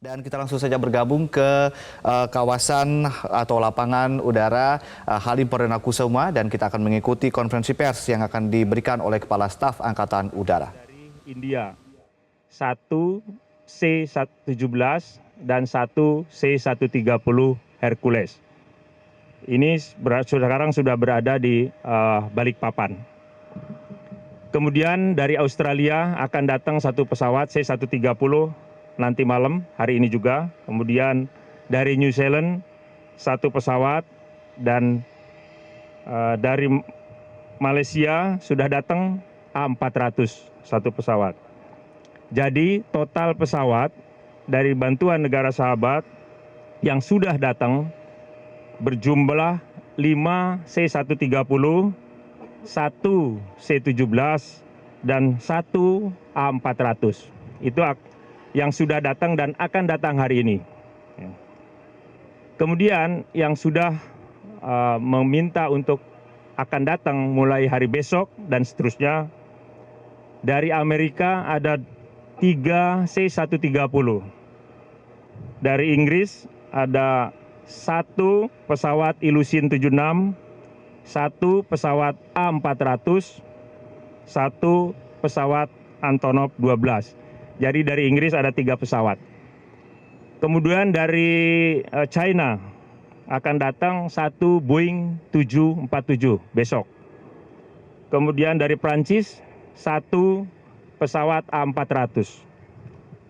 Dan kita langsung saja bergabung ke kawasan atau lapangan udara Halim Perdana Kusuma dan kita akan mengikuti konferensi pers yang akan diberikan oleh Kepala Staf Angkatan Udara. Dari India, satu C-17 dan satu C-130 Hercules. Ini sekarang sudah berada di Balikpapan. Kemudian dari Australia akan datang satu pesawat C-130 nanti malam, hari ini juga. Kemudian dari New Zealand satu pesawat dan dari Malaysia sudah datang A400 satu pesawat. Jadi total pesawat dari bantuan negara sahabat yang sudah datang berjumlah 5 C-130, 1 C-17 dan 1 A400. Itu yang sudah datang dan akan datang hari ini. Kemudian yang sudah meminta untuk akan datang mulai hari besok dan seterusnya, dari Amerika ada 3 C-130. Dari Inggris ada 1 pesawat Ilyushin 76, 1 pesawat A400, 1 pesawat Antonov 12. Jadi dari Inggris ada 3 pesawat. Kemudian dari China akan datang 1 Boeing 747 besok. Kemudian dari Prancis 1 pesawat A400.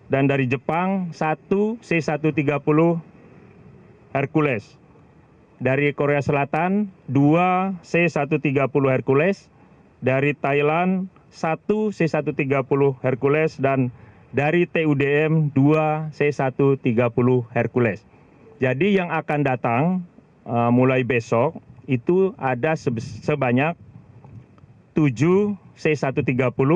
Dan dari Jepang 1 C-130 Hercules. Dari Korea Selatan 2 C-130 Hercules. Dari Thailand 1 C-130 Hercules dan dari TUDM 2 C-130 Hercules. Jadi yang akan datang mulai besok itu ada sebanyak 7 C-130,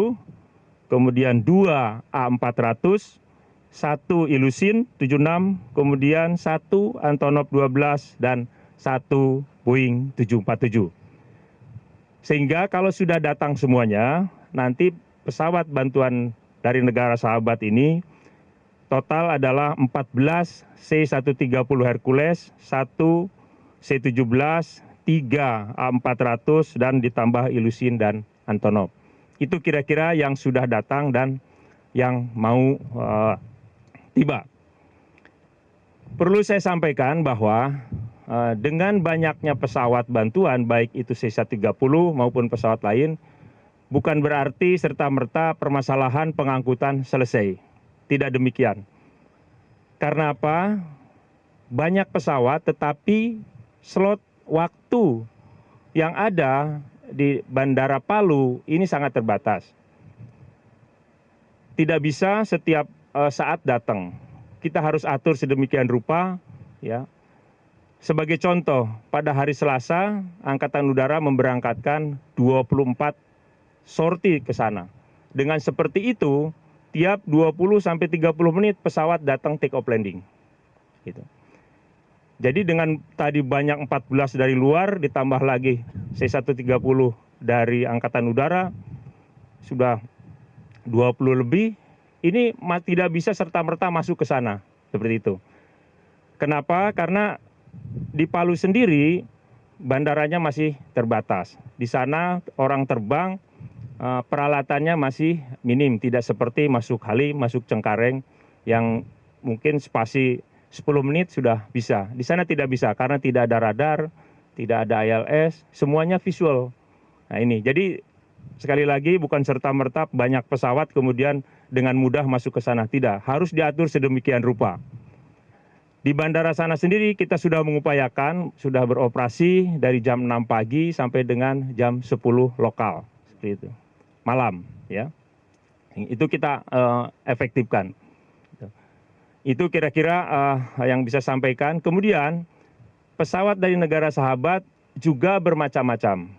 kemudian 2 A400, 1 Ilyushin 76, kemudian 1 Antonov 12 dan 1 Boeing 747. Sehingga kalau sudah datang semuanya, nanti pesawat bantuan dari negara sahabat ini total adalah 14 C-130 Hercules, 1 C-17, 3 A400 dan ditambah Ilyushin dan Antonov. Itu kira-kira yang sudah datang dan yang mau tiba. Perlu saya sampaikan bahwa dengan banyaknya pesawat bantuan, baik itu C-130 maupun pesawat lain, bukan berarti serta-merta permasalahan pengangkutan selesai. Tidak demikian. Karena apa? Banyak pesawat tetapi slot waktu yang ada di Bandara Palu ini sangat terbatas. Tidak bisa setiap saat datang. Kita harus atur sedemikian rupa, ya. Sebagai contoh, pada hari Selasa, Angkatan Udara memberangkatkan 24 sorti ke sana. Dengan seperti itu, tiap 20-30 menit pesawat datang take off landing. Gitu. Jadi dengan tadi banyak 14 dari luar, ditambah lagi C-130 dari Angkatan Udara, sudah 20 lebih, ini tidak bisa serta-merta masuk ke sana. Seperti itu. Kenapa? Karena di Palu sendiri, bandaranya masih terbatas. Di sana orang terbang, peralatannya masih minim, tidak seperti masuk Halim, masuk Cengkareng yang mungkin spasi 10 menit sudah bisa. Di sana tidak bisa karena tidak ada radar, tidak ada ILS, semuanya visual. Nah ini, jadi sekali lagi bukan serta-merta banyak pesawat kemudian dengan mudah masuk ke sana, tidak. Harus diatur sedemikian rupa. Di bandara sana sendiri kita sudah mengupayakan, sudah beroperasi dari jam 6 pagi sampai dengan jam 10 lokal, seperti itu. Malam, ya. Itu kita efektifkan. Itu kira-kira yang bisa sampaikan. Kemudian pesawat dari negara sahabat juga bermacam-macam.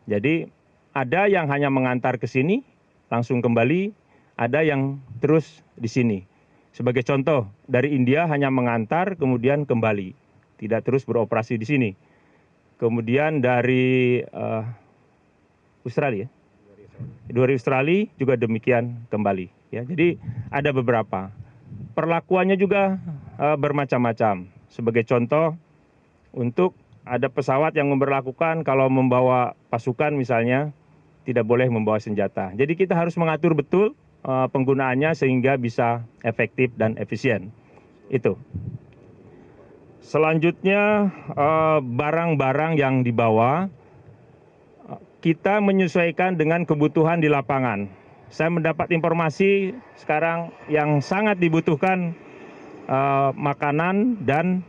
Jadi ada yang hanya mengantar ke sini, langsung kembali, ada yang terus di sini. Sebagai contoh, dari India hanya mengantar kemudian kembali, tidak terus beroperasi di sini. Kemudian dari Australia, dari Australia juga demikian kembali. Ya, jadi ada beberapa. perlakuannya juga bermacam-macam. Sebagai contoh, untuk ada pesawat yang memberlakukan kalau membawa pasukan misalnya tidak boleh membawa senjata. Jadi kita harus mengatur betul penggunaannya sehingga bisa efektif dan efisien. Itu. Selanjutnya barang-barang yang dibawa kita menyesuaikan dengan kebutuhan di lapangan. Saya mendapat informasi sekarang yang sangat dibutuhkan makanan dan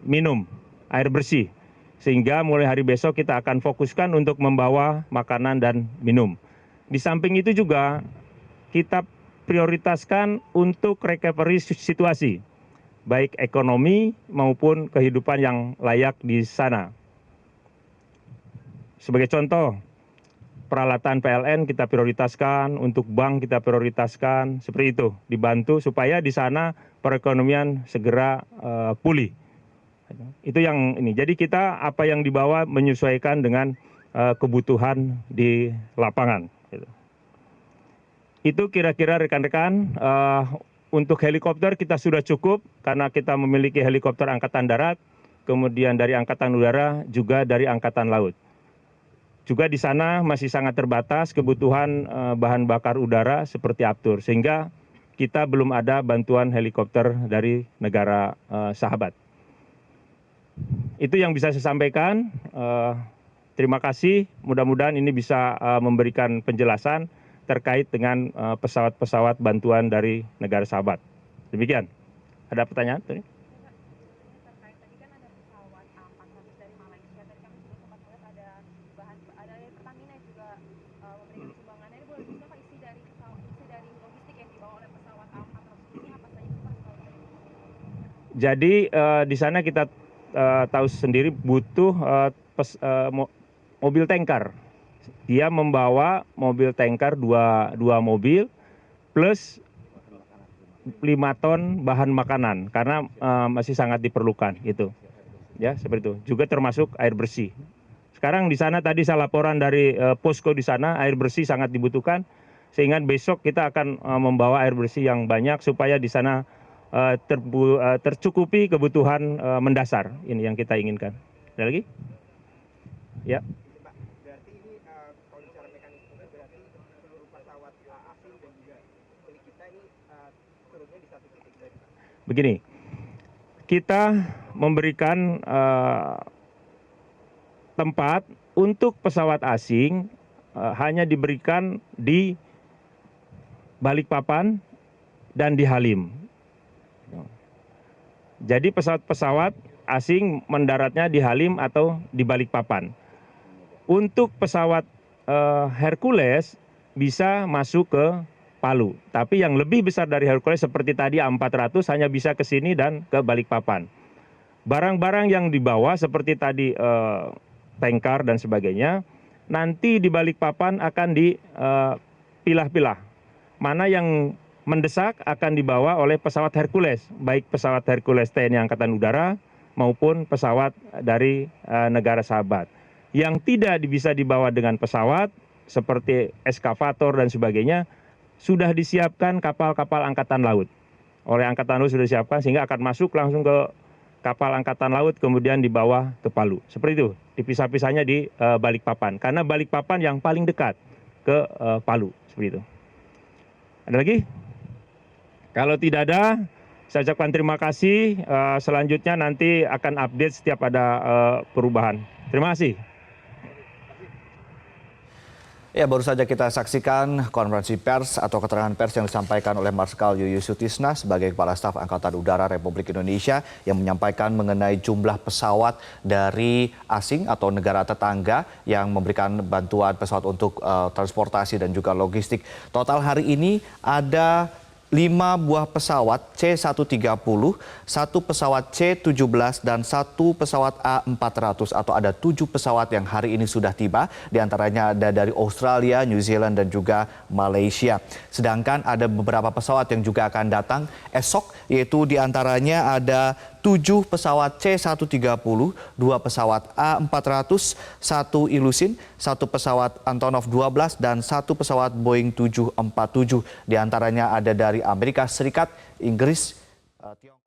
minum, air bersih. Sehingga mulai hari besok kita akan fokuskan untuk membawa makanan dan minum. Di samping itu juga kita prioritaskan untuk recovery situasi, baik ekonomi maupun kehidupan yang layak di sana. Sebagai contoh, peralatan PLN kita prioritaskan, untuk bank kita prioritaskan, seperti itu, dibantu supaya di sana perekonomian segera pulih. Itu yang ini. Jadi kita apa yang dibawa menyesuaikan dengan kebutuhan di lapangan. Itu kira-kira rekan-rekan, untuk helikopter kita sudah cukup karena kita memiliki helikopter Angkatan Darat, kemudian dari Angkatan Udara, juga dari Angkatan Laut. Juga di sana masih sangat terbatas kebutuhan bahan bakar udara seperti Aptur, sehingga kita belum ada bantuan helikopter dari negara sahabat. Itu yang bisa saya sampaikan. Terima kasih, mudah-mudahan ini bisa memberikan penjelasan terkait dengan pesawat-pesawat bantuan dari negara sahabat. Demikian. Ada pertanyaan? Terkait tadi kan ada pesawat A400 dari Malaysia, tadi kami juga sempat melihat ada Pertamina juga memberikan sumbangannya. Ini boleh bisa Pak isi dari logistik yang dibawa oleh pesawat A400 ini apa saja sih Pak? Jadi di sana kita tahu sendiri butuh mobil tanker. Dia membawa mobil tanker dua mobil plus 5 ton bahan makanan karena masih sangat diperlukan gitu. Ya, seperti itu. Juga termasuk air bersih. Sekarang di sana tadi saya laporan dari posko di sana, air bersih sangat dibutuhkan sehingga besok kita akan membawa air bersih yang banyak supaya di sana tercukupi kebutuhan mendasar ini yang kita inginkan. Ada lagi? Ya. Berarti ini kalau bicara mekanisme berarti seluruh pesawat asing dan juga milik kita ini turunnya di satu titik dari Pak. Begini, kita memberikan tempat untuk pesawat asing hanya diberikan di Balikpapan dan di Halim. Jadi pesawat-pesawat asing mendaratnya di Halim atau di Balikpapan. Untuk pesawat Hercules bisa masuk ke Palu. Tapi yang lebih besar dari Hercules seperti tadi A400 hanya bisa ke sini dan ke Balikpapan. Barang-barang yang dibawa seperti tadi tanker dan sebagainya, nanti di Balikpapan akan dipilah-pilah. Mana yang mendesak akan dibawa oleh pesawat Hercules, baik pesawat Hercules TNI Angkatan Udara maupun pesawat dari negara sahabat. Yang tidak bisa dibawa dengan pesawat seperti eskavator dan sebagainya, sudah disiapkan kapal-kapal Angkatan Laut. Oleh Angkatan Laut sudah disiapkan sehingga akan masuk langsung ke kapal Angkatan Laut kemudian dibawa ke Palu. Seperti itu, dipisah-pisahnya di Balikpapan. Karena Balikpapan yang paling dekat ke Palu, seperti itu. Ada lagi? Kalau tidak ada, saya ucapkan terima kasih. Selanjutnya nanti akan update setiap ada perubahan. Terima kasih. Ya, baru saja kita saksikan konferensi pers atau keterangan pers yang disampaikan oleh Marskal Yuyus Sutisna sebagai Kepala Staf Angkatan Udara Republik Indonesia yang menyampaikan mengenai jumlah pesawat dari asing atau negara tetangga yang memberikan bantuan pesawat untuk transportasi dan juga logistik. Total hari ini ada 5 buah pesawat C-130, 1 pesawat C-17, dan 1 pesawat A400 atau ada 7 pesawat yang hari ini sudah tiba. Di antaranya ada dari Australia, New Zealand, dan juga Malaysia. Sedangkan ada beberapa pesawat yang juga akan datang esok, yaitu di antaranya ada 7 pesawat C-130, 2 pesawat A-400, 1 Ilyushin, 1 pesawat Antonov 12, dan 1 pesawat Boeing 747. Di antaranya ada dari Amerika Serikat, Inggris, Tiongkok.